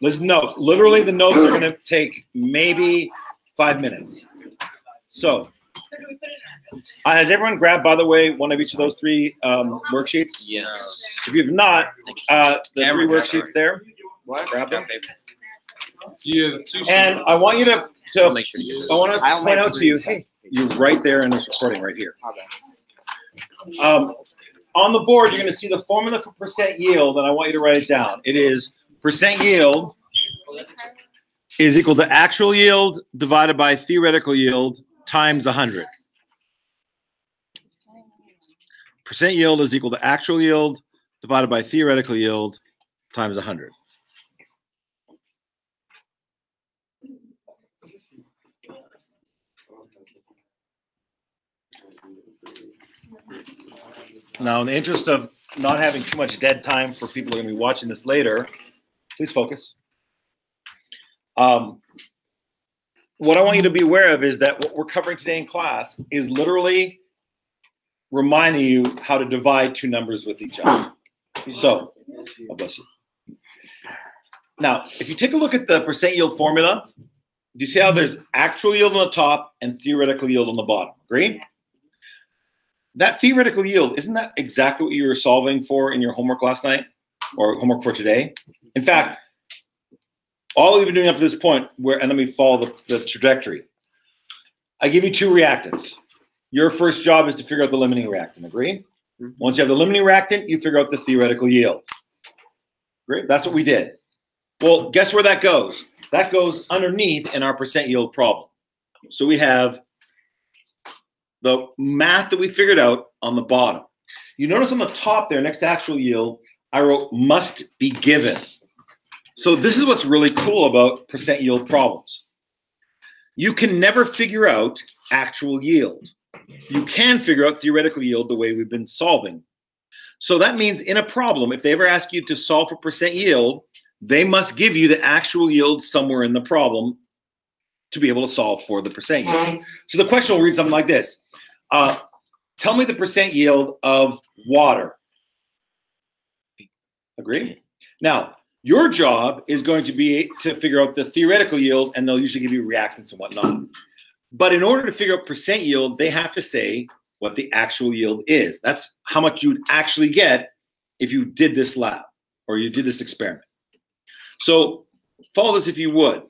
Listen, notes. Literally, the notes are going to take maybe 5 minutes. So, has everyone grabbed, by the way, one of each of those three worksheets? Yes. If you've not, the three worksheets there, grab them. Yeah, And I want you to I'll make sure to get this. I want to point out to you, hey, you're right there in this recording right here. On the board, you're going to see the formula for percent yield, and I want you to write it down. It is percent yield is equal to actual yield divided by theoretical yield times 100. Percent yield is equal to actual yield divided by theoretical yield times 100. Now, in the interest of not having too much dead time for people who are going to be watching this later, please focus. What I want you to be aware of is that what we're covering today in class is literally reminding you how to divide two numbers with each other. So, God bless you. Now, if you take a look at the percent yield formula, do you see how there's actual yield on the top and theoretical yield on the bottom? Agree? That theoretical yield, isn't that exactly what you were solving for in your homework last night or homework for today? In fact, all we've been doing up to this point, and let me follow the trajectory. I give you two reactants. Your first job is to figure out the limiting reactant, agree? Once you have the limiting reactant, you figure out the theoretical yield. Great, that's what we did. Well, guess where that goes? That goes underneath in our percent yield problem. So we have the math that we figured out on the bottom. You notice on the top there, next to actual yield, I wrote must be given. So this is what's really cool about percent yield problems. You can never figure out actual yield. You can figure out theoretical yield the way we've been solving. So that means in a problem, if they ever ask you to solve for percent yield, they must give you the actual yield somewhere in the problem to be able to solve for the percent yield. So the question will read something like this. Tell me the percent yield of water. Agree? Now, your job is going to be to figure out the theoretical yield, and they'll usually give you reactants and whatnot. But in order to figure out percent yield, they have to say what the actual yield is. That's how much you'd actually get if you did this lab or you did this experiment. So follow this if you would.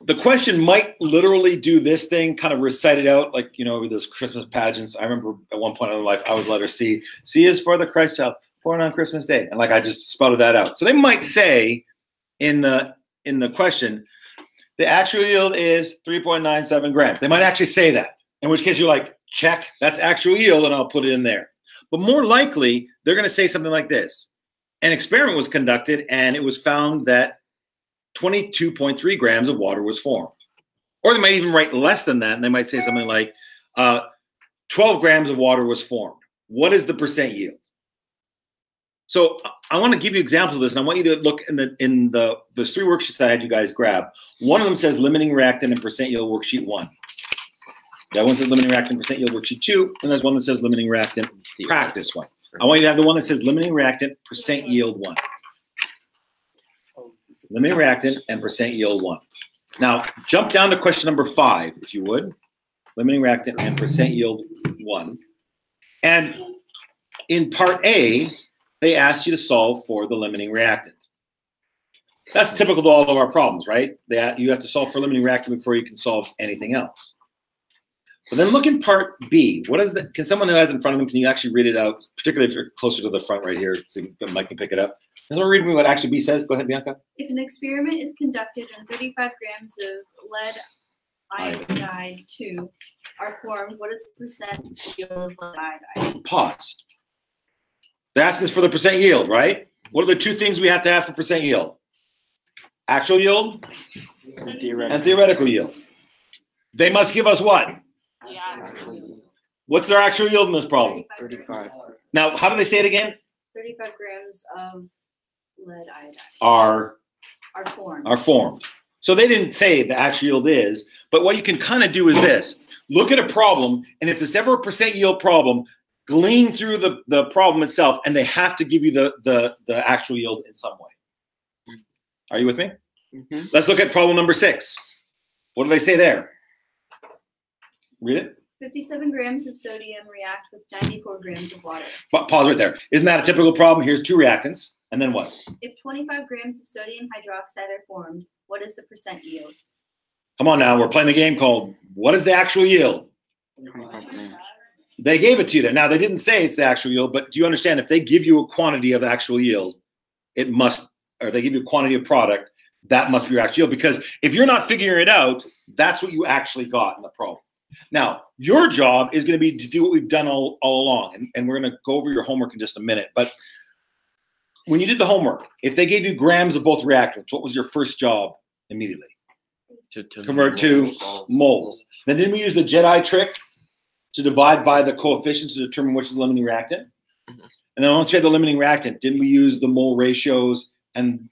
The question might literally do this thing, kind of recite it out, like, you know, with those Christmas pageants. I remember at one point in my life, I was letter C. C is for the Christ child, born on Christmas Day. And like, I just spelled that out. So they might say in the question, the actual yield is 3.97 grams. They might actually say that, in which case you're like, check, that's actual yield, and I'll put it in there. But more likely, they're going to say something like this. An experiment was conducted, and it was found that 22.3 grams of water was formed. Or they might even write less than that, and they might say something like 12 grams of water was formed. What is the percent yield? So I want to give you examples of this, and I want you to look in those three worksheets that I had you guys grab. One of them says limiting reactant and percent yield worksheet 1. That one says limiting reactant percent yield worksheet 2, and there's one that says limiting reactant practice 1. I want you to have the one that says limiting reactant percent yield 1. Limiting reactant and percent yield 1. Now, jump down to question number 5, if you would. Limiting reactant and percent yield 1. And in part A, they asked you to solve for the limiting reactant. That's typical to all of our problems, right? You have to solve for limiting reactant before you can solve anything else. But then look in part B. What is that? Can someone who has it in front of them, can you actually read it out, particularly if you're closer to the front right here, so Mike can pick it up? Can someone read me what actually B says? Go ahead, Bianca. If an experiment is conducted and 35 grams of lead iodide 2 are formed, what is the percent yield of lead iodide? Pause. They're asking us for the percent yield, right? What are the two things we have to have for percent yield? Actual yield and theoretical yield. They must give us what? What's their actual yield in this problem? 35. Now, how do they say it again? 35 grams of lead iodide Are formed. So they didn't say the actual yield is, but what you can kind of do is this. Look at a problem, and if there's ever a percent yield problem, glean through the problem itself, and they have to give you the actual yield in some way. Are you with me? Mm-hmm. Let's look at problem number 6. What do they say there? Read it. 57 grams of sodium react with 94 grams of water. But pause right there. Isn't that a typical problem? Here's 2 reactants. And then what? If 25 grams of sodium hydroxide are formed, what is the percent yield? Come on now. We're playing the game called what is the actual yield? 25 grams. They gave it to you there. Now, they didn't say it's the actual yield, but do you understand if they give you a quantity of actual yield, it must, or they give you a quantity of product, that must be your actual yield. Because if you're not figuring it out, that's what you actually got in the problem. Now, your job is going to be to do what we've done all along. And we're going to go over your homework in just a minute. But when you did the homework, if they gave you grams of both reactants, what was your first job immediately? To Convert to moles. Then didn't we use the Jedi trick to divide by the coefficients to determine which is the limiting reactant? Mm-hmm. And then once we had the limiting reactant, didn't we use the mole ratios and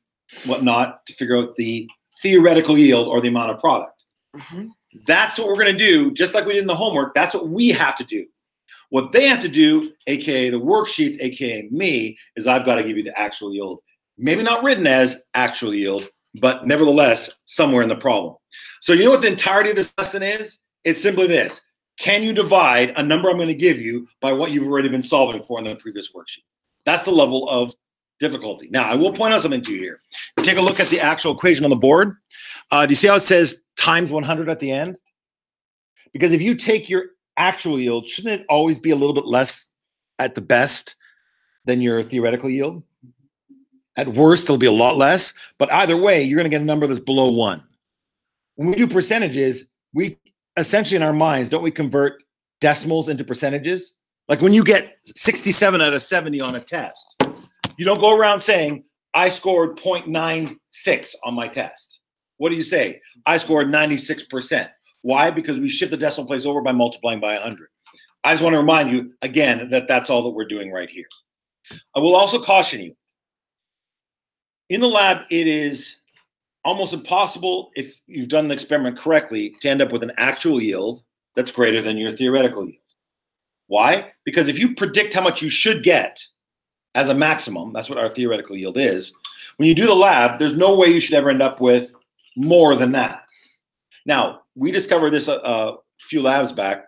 whatnot to figure out the theoretical yield or the amount of product? Mm-hmm. That's what we're going to do, just like we did in the homework. That's what we have to do. What they have to do, aka the worksheets, aka me, is I've got to give you the actual yield. Maybe not written as actual yield, but nevertheless, somewhere in the problem. So you know what the entirety of this lesson is? It's simply this. Can you divide a number I'm going to give you by what you've already been solving for in the previous worksheet? That's the level of difficulty. Now, I will point out something to you here. Take a look at the actual equation on the board. Do you see how it says times 100 at the end? Because if you take your actual yield, shouldn't it always be a little bit less at the best than your theoretical yield? At worst, it'll be a lot less. But either way, you're going to get a number that's below 1. When we do percentages, we essentially in our minds, don't we convert decimals into percentages? Like when you get 67 out of 70 on a test, you don't go around saying, I scored 0.96 on my test. What do you say? I scored 96%. Why? Because we shift the decimal place over by multiplying by 100. I just want to remind you, again, that that's all that we're doing right here. I will also caution you. In the lab, it is almost impossible, if you've done the experiment correctly, to end up with an actual yield that's greater than your theoretical yield. Why? Because if you predict how much you should get as a maximum, that's what our theoretical yield is, when you do the lab, there's no way you should ever end up with more than that. Now, we discovered this a few labs back,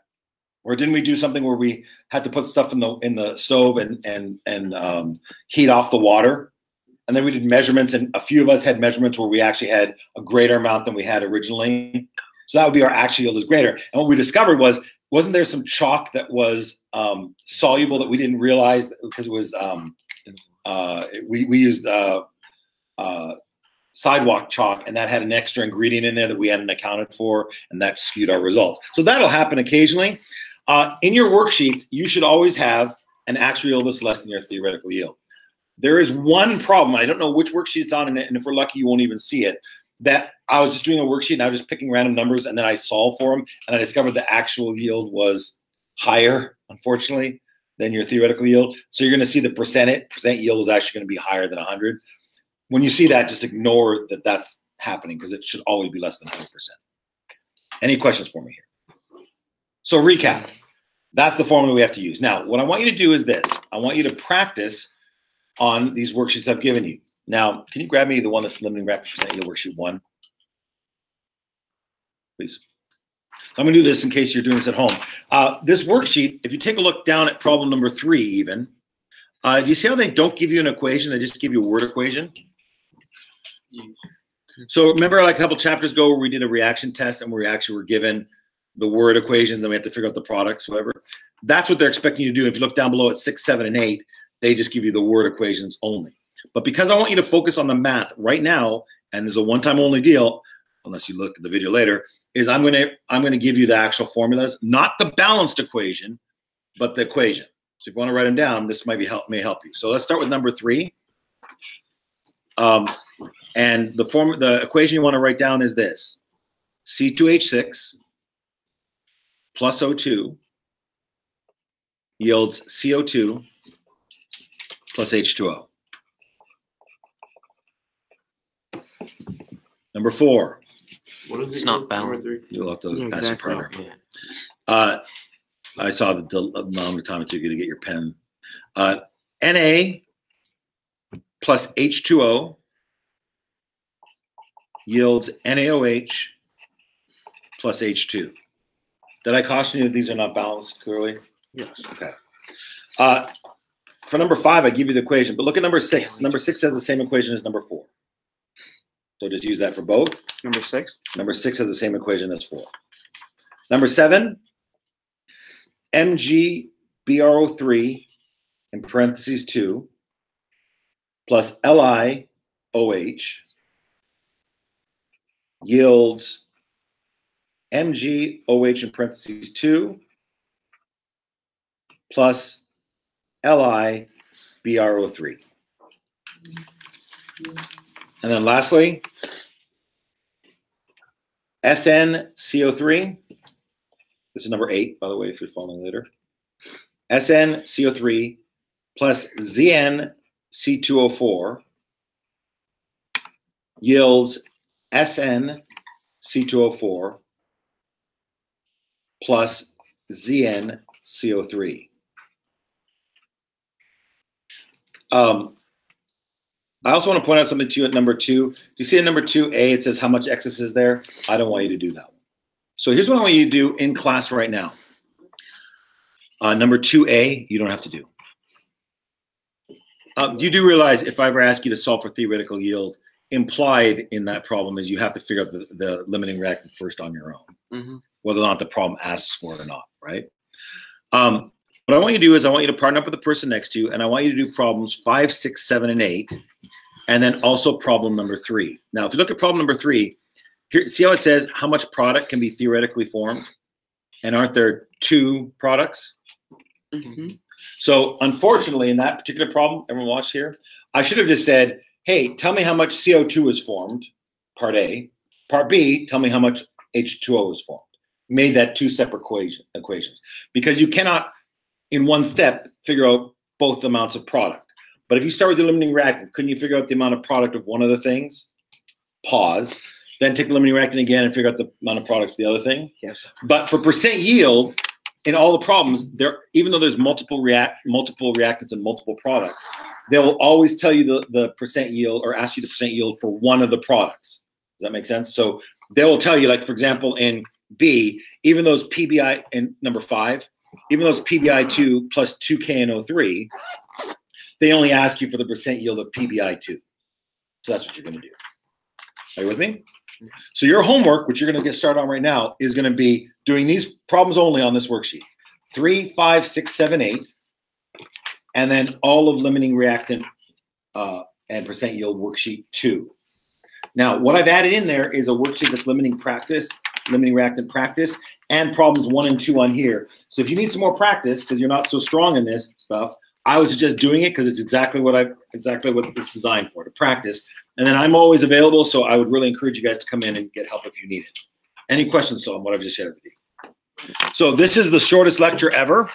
or didn't we do something where we had to put stuff in the stove and heat off the water? And then we did measurements, and a few of us had measurements where we actually had a greater amount than we had originally. So that would be our actual yield is greater. And what we discovered was, wasn't there some chalk that was soluble that we didn't realize because it was, we used sidewalk chalk, and that had an extra ingredient in there that we hadn't accounted for, and that skewed our results. So that'll happen occasionally. In your worksheets, you should always have an actual yield that's less than your theoretical yield. There is one problem, I don't know which worksheet it's on, and if we're lucky, you won't even see it, that I was just doing a worksheet and I was just picking random numbers, and then I solved for them, and I discovered the actual yield was higher, unfortunately, than your theoretical yield. So you're going to see the percent yield is actually going to be higher than 100. When you see that, just ignore that that's happening, because it should always be less than 100%. Any questions for me here? So recap. That's the formula we have to use. Now, what I want you to do is this. I want you to practice on these worksheets I've given you. Now, can you grab me the one that's limiting reactant percent yield, worksheet 1? Please. So I'm going to do this in case you're doing this at home. This worksheet, if you take a look down at problem number 3 even, do you see how they don't give you an equation? They just give you a word equation. So remember like a couple chapters ago where we did a reaction test and we actually were given the word equation, then we have to figure out the products, whatever. That's what they're expecting you to do. If you look down below at 6, 7, and 8, they just give you the word equations only. But because I want you to focus on the math right now, and there's a one-time only deal, unless you look at the video later, is I'm gonna give you the actual formulas, not the balanced equation, but the equation. So if you want to write them down, this may help you. So let's start with number 3. And the equation you want to write down is this: C2H6 plus O2 yields CO2 plus H2O. Number 4. What is it? It's not balanced. You'll have to Yeah, ask your exactly. partner. Yeah. I saw the amount of time it took you to get your pen. Na plus H2O yields NaOH plus H2. Did I caution you that these are not balanced clearly? Yes. Okay. For number 5, I give you the equation, but look at number 6. Number 6 has the same equation as number 4. So just use that for both. Number 6. Number 6 has the same equation as 4. Number 7, MgBrO3 in parentheses 2 plus LiOH yields MgOH in parentheses 2 plus LiBrO3. And then lastly, SnCO3. This is number 8, by the way, if you're following later. SnCO3 plus ZnC2O4 yields SnC2O4 plus ZnCO3. I also want to point out something to you at number 2. Do you see at number 2A, it says how much excess is there? I don't want you to do that one. So here's what I want you to do in class right now. Number 2A, you don't have to do. You do realize if I ever ask you to solve for theoretical yield, implied in that problem is you have to figure out the limiting reactant first on your own, whether or not the problem asks for it or not, right? What I want you to do is I want you to partner up with the person next to you, and I want you to do problems 5, 6, 7, and 8, and then also problem number 3. Now, if you look at problem number 3, here, see how it says how much product can be theoretically formed? And aren't there 2 products? So unfortunately, in that particular problem, everyone watch here, I should have just said, hey, tell me how much CO2 is formed, part A. Part B, tell me how much H2O is formed. Made that 2 separate equations. Because you cannot, in one step, figure out both amounts of product. But if you start with the limiting reactant, couldn't you figure out the amount of product of one of the things? Pause. Then take the limiting reactant again and figure out the amount of products of the other thing? Yes. But for percent yield, in all the problems, even though there's multiple reactants and multiple products, they will always tell you the percent yield or ask you the percent yield for one of the products. Does that make sense? So they will tell you, like, for example, in B, even those PBI in number 5, even those PBI2 plus 2KNO3, they only ask you for the percent yield of PBI2. So that's what you're going to do. Are you with me? So your homework, which you're going to get started on right now, is going to be doing these problems only on this worksheet. 3, 5, 6, 7, 8. And then all of limiting reactant and percent yield worksheet 2. Now, what I've added in there is a worksheet that's limiting reactant practice, and problems 1 and 2 on here. So if you need some more practice, because you're not so strong in this stuff, I was just doing it because it's exactly what it's designed for, to practice. And then I'm always available, so I would really encourage you guys to come in and get help if you need it. Any questions on what I've just shared with you? So this is the shortest lecture ever.